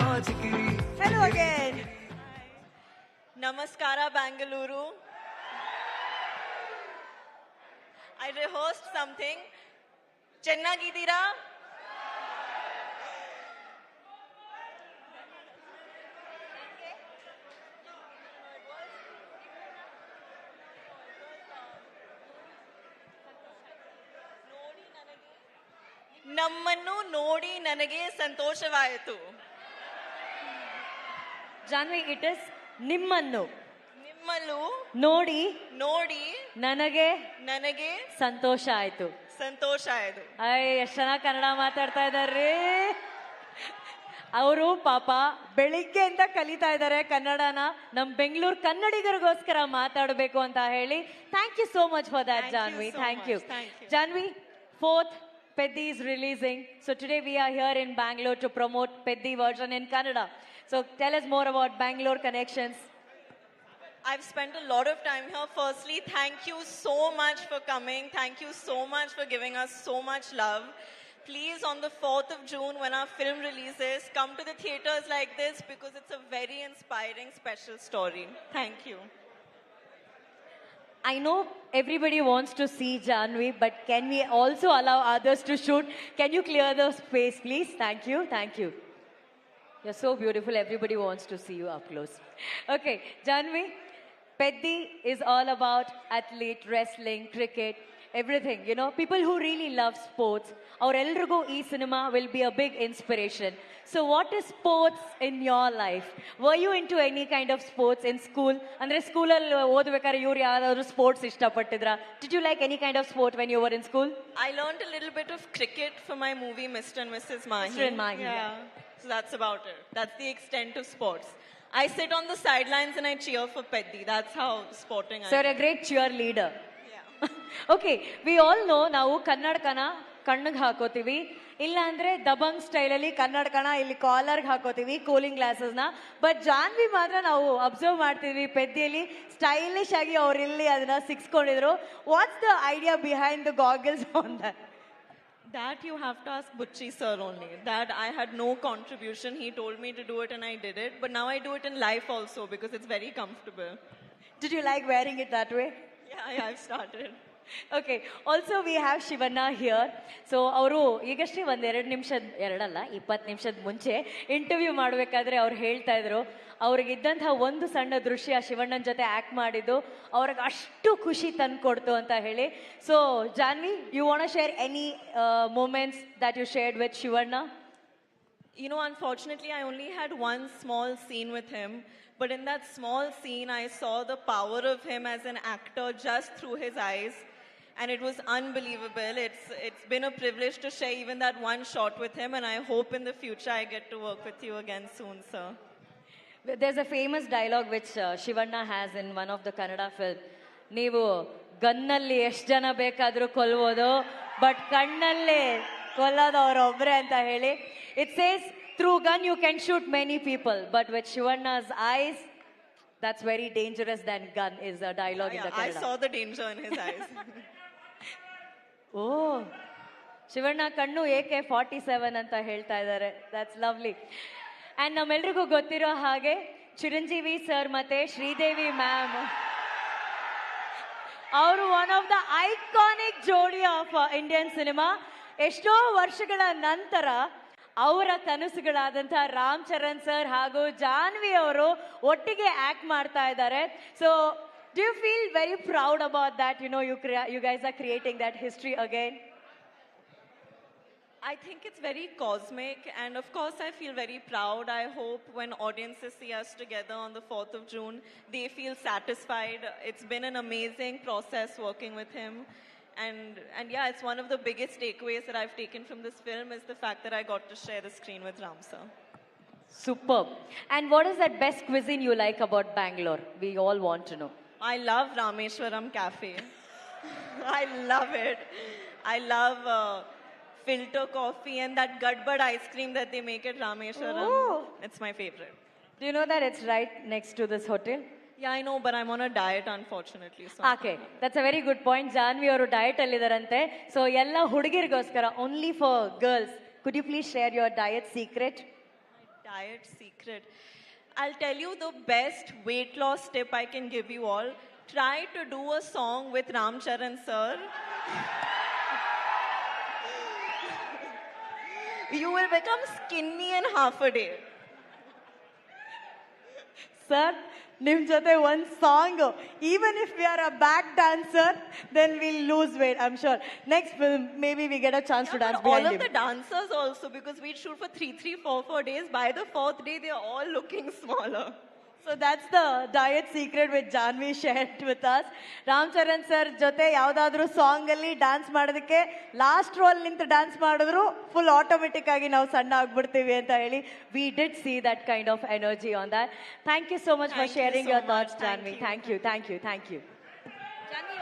मौज की. Hello again. Namaskara, Bangalore. I rehearsed something. Chennagidira. ನಮ್ಮನ್ನು ನೋಡಿ ನನಗೆ ಸಂತೋಷವಾಯಿತು. Janvi, it is ನಿಮ್ಮನ್ನು ನಿಮ್ಮಲ್ಲೂ ನೋಡಿ ನೋಡಿ ನನಗೆ ನನಗೆ ಸಂತೋಷ ಆಯ್ತು. ಸಂತೋಷ ಆಯ್ತು. ಎಷ್ಟ್ ಚೆನ್ನಾಗಿ ಕನ್ನಡ ಮಾತಾಡ್ತಾ ಇದಾರ್ರಿ. ಅವರು ಪಾಪ ಬೆಳಿಗ್ಗೆಯಿಂದ ಕಲಿತಾ ಇದ್ದಾರೆ ಕನ್ನಡನ. ನಮ್ ಬೆಂಗಳೂರು ಕನ್ನಡಿಗರಿಗೋಸ್ಕರ ಮಾತಾಡಬೇಕು ಅಂತ ಹೇಳಿ. Thank you so much for that Janhvi. Thank you Janhvi. 4th Peddi is releasing. So today we are here in Bangalore to promote Peddi version in Kannada. So tell us more about Bangalore connections. I've spent a lot of time here. Firstly, thank you so much for coming. Thank you so much for giving us so much love. Please, on the 4th of June, when our film releases, come to the theaters like this because it's a very inspiring, special story. Thank you. I know everybody wants to see Janvi, but can we also allow others to shoot? Can you clear the space, please? Thank you. Thank you. You're so beautiful. Everybody wants to see you up close. Okay, Janvi, Peddi is all about athlete, wrestling, cricket, everything. You know, people who really love sports. Our Elrugo E cinema will be a big inspiration. So what is sports in your life? Were you into any kind of sports in school? Andre school alli odbekare iವರು ಯಾರಾದರೂ sports ಇಷ್ಟಪಟ್ಟಿದ್ರಾ? Did you like any kind of sport when you were in school? I learned a little bit of cricket for my movie Mr. and Mrs. Mahi. Mr. and Mahi. Yeah. So that's about it. That's the extent of sports. I sit on the sidelines and I cheer for Peddi. That's how sporting I am. So you're a great cheerleader. Yeah. Okay, we all know ನಾವು ಕನ್ನಡಕನ ಕಣ್ಣಿಗೆ ಹಾಕೋತೀವಿ, ಇಲ್ಲ ಅಂದ್ರೆ Dabangg style ಅಲ್ಲಿ ಕನ್ನಡಕನ ಇಲ್ಲಿ ಕಾಲರ್ಗೆ ಹಾಕೋತೀವಿ, cooling ಗ್ಲಾಸಸ್ನ. But Janhvi ಮಾತ್ರ ನಾವು observe ಮಾಡ್ತೀವಿ ಪೆದ್ದಿಯಲ್ಲಿ stylish ಆಗಿ ಅವ್ರು ಇಲ್ಲಿ ಅದನ್ನ ಸಿಕ್ಸ್ಕೊಂಡಿದ್ರು. What's the idea behind the goggles on that? That you have to ask Butchi sir only. That I had no contribution. He told me to do it and I did it. But now I do it in life also because it's very comfortable. Did you like wearing it that way? Yeah, I've started. Okay, also we have Shivanna here. So ಅವರು ಈಗಷ್ಟೇ ಒಂದು 20 ನಿಮಿಷದ ಮುಂಚೆ interview ಮಾಡಬೇಕಾದ್ರೆ ಅವ್ರು ಹೇಳ್ತಾ ಇದ್ರು ಅವ್ರಿಗಿದ್ದಂತಹ ಒಂದು ಸಣ್ಣ ದೃಶ್ಯ ಶಿವಣ್ಣನ ಜೊತೆ ಆಕ್ಟ್ ಮಾಡಿದ್ದು ಅವ್ರಿಗೆ ಅಷ್ಟು ಖುಷಿ ತಂದ್ಕೊಡ್ತು ಅಂತ ಹೇಳಿ. So Janhvi, you want to share any moments that you shared with Shivanna? You know, unfortunately, I only had one small scene with him. But in that small scene, I saw the power of him as an actor just through his eyes. And it was unbelievable. It's been a privilege to share even that one shot with him. And I hope in the future I get to work with you again soon, sir. There's a famous dialogue which Shivanna has in one of the Kannada film. ನೀವು ಗನ್ನಲ್ಲಿ ಎಷ್ಟು ಜನ ಬೇಕಾದರೂ ಕೊಲ್ಬೋದು, but ಕಣ್ಣಲ್ಲಿ ಕೊಲ್ಲೋದು ಅವರೊಬ್ಬರೇ ಅಂತ ಹೇಳಿ. It says through gun you can shoot many people, but with Shivanna's eyes, that's very dangerous than gun is a dialogue in the Kannada. I saw the danger in his eyes. Oh, Shivanna ಕಣ್ಣು AK-47 ಅಂತ ಹೇಳ್ತಾ ಇದ್ದಾರೆ. That's lovely. And ನಮ್ಮೆಲ್ರಿಗೂ ಗೊತ್ತಿರೋ ಹಾಗೆ Chiranjeevi sir ಮತ್ತೆ Sridevi ma'am ಅವರು one of the iconic ಜೋಡಿ of Indian cinema. ಎಷ್ಟೋ ವರ್ಷಗಳ ನಂತರ ಅವರ ಕನಸುಗಳಾದಂಥ ರಾಮ್ ಚರಣ್ ಸರ್ ಹಾಗೂ ಜಾನ್ವಿ ಅವರು ಒಟ್ಟಿಗೆ ಆಕ್ಟ್ ಮಾಡ್ತಾ ಇದ್ದಾರೆ. So do you feel very proud about that? You know you guys are creating that history again. I think it's very cosmic, and of course I feel very proud. I hope when audiences see us together on the 4th of June, they feel satisfied. It's been an amazing process working with him. And yeah, it's one of the biggest takeaways that I've taken from this film is the fact that I got to share the screen with Ram sir. Superb. And what is that best cuisine you like about Bangalore? We all want to know. I love Rameshwaram Cafe. I love it. I love filter coffee and that Gadbad ice cream that they make at Rameshwaram. Oh. It's my favorite. Do you know that it's right next to this hotel? Yeah, I know, but I'm on a diet, unfortunately. So. Okay, that's a very good point. Janvi ಅವರು diet ಅಲ್ಲಿದ್ದಾರಂತೆ. So ಎಲ್ಲ ಹುಡುಗಿರಿಗೋಸ್ಕರ, only for girls, could you please share your diet secret? My Diet secret. I'll tell you the best weight loss tip I can give you all. Try to do a song with Ram Charan sir. You will become skinny in half a day. Sir, nim jote one song. Even if we are a back dancer, then we'll lose weight, I'm sure. Next film, maybe we get a chance to dance But all behind of him. the dancers also, because we shoot for 4 days. By the 4th day, they are all looking smaller. So that's the diet secret which Janvi shared with us. Ram Charan sir jote ಯಾವ್ದಾದ್ರು song ಅಲ್ಲಿ dance ಮಾಡೋದಕ್ಕೆ last roll ನಿಂತು dance ಮಾಡಿದ್ರು full automatic ಆಗಿ ನಾವು ಸಣ್ಣ ಆಗ್ಬಿಡ್ತೀವಿ ಅಂತ ಹೇಳಿ we did see that kind of energy on that. Thank you so much for Thank you sharing so your much. thoughts, Thank Janvi. you. Thank you, thank you, thank you. Janvi,